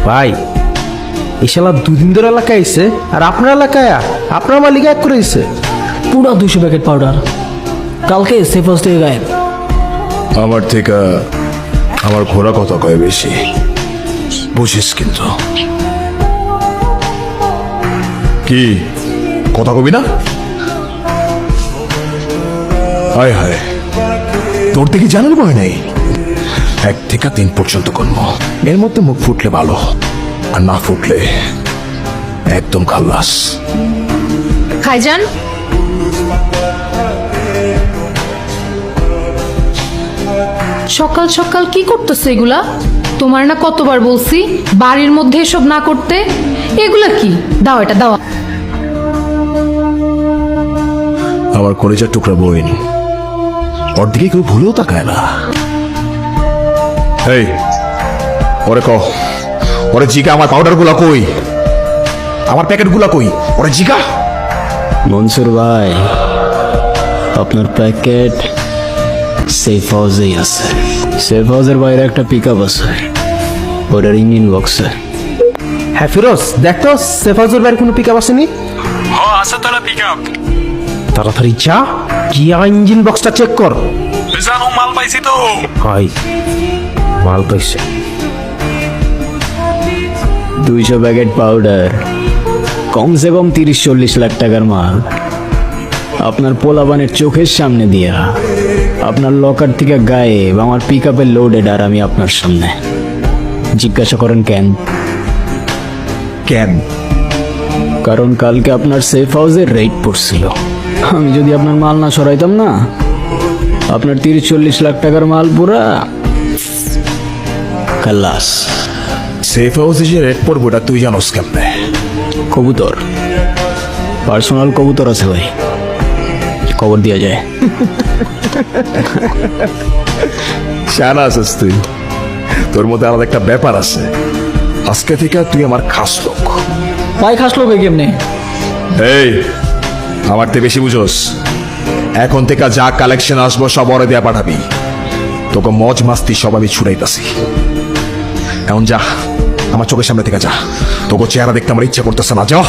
ভাই এই শালা 2 দিন ধরে এলাকায় আইছে, আর আপনার এলাকায় আপনার মালিক এক করে দিছে পুরো 200 প্যাকেট পাউডার। কালকে সেফ হাউস থেকে গায়েব। আমার থেকে আমার ঘোড়া কথা কয় বেশি, বুঝিস কিন্তু। কি কথা কবি না? হায় হায়, তোর থেকে জানার ভয় নেই। 1 থেকে 3 পর্যন্ত করবো, এর মধ্যে মুখ ফুটলে ভালো, আর না ফুটলে একদম খাল্লাস। ভাইজান, সকাল সকাল কি করতেছো এগুলা? তোমার না কতবার বলছি বাড়ির মধ্যে এসব না করতে। এগুলা কি? দাও, এটা দাও। আমার কলেজের টুকরা বইন, ওর দিকে কেউ ভুলেও তাকায় না। এই ওরে ক, ওরে জিগা আমার পাউডার গুলা কই, আমার প্যাকেট গুলা কই, ওরে জিগা। মনসুর ভাই, আপনার প্যাকেট সেফ হাউসেই আছে। সেফ হাউসের বাইরে একটা পিক আপ আছে, ওটার ইঞ্জিন বক্সে। হ্যাঁ ফিরোজ, দেখ তো সেফ হাউসের বাইরে কোনো পিক আপ আসেনি। আছে তো পিকআপ। তাড়াতাড়ি যা, গিয়া ইঞ্জিন বক্সটা চেক কর। জানো মাল পাইছি তো। ভাই মাল পাইছে 200 প্যাকেট পাউডার, কমসে কম 30-40 লাখ টাকার মাল। আপনার পোলাবানের চোখের সামনে দিয়া আপনার লকার থেকে গায়েব, আমার পিক আপের লোডেড, আর আমি আপনার সামনে। জিজ্ঞাসা করেন কেন? কেন? কারণ কালকে আপনার সেফ হাউসের রেড পড়ছিল। আমি যদি আপনার মাল না সরাইতাম না, আপনার 30-40 লাখ টাকার মাল পুরা খালাস। সেফ হাউসে যে রেড পড়বো এটা তুই জানোস কেমনে? কবুতর, পার্সোনাল কবুতর আছে ভাই, খবর দেওয়া যায়। শানা আছিস তুই, তোর মধ্যে আলাদা একটা ব্যাপার আছে। আজকে থেকে তুই আমার খাস লোক। ভাই খাসলো ভাই কেমনে? এই আমার থেকে বেশি বুঝোস। এখন থেকে যা কালেকশন আসবো সব ওরে দেয়া পাঠাবি। তোকে মজ মাস্তি সব আমি ছুড়াইতাছি। এখন যা, আমার চোখের সামনে থেকে যা, তোকে চেহারা দেখতে আমার ইচ্ছা করতেছে না, যা।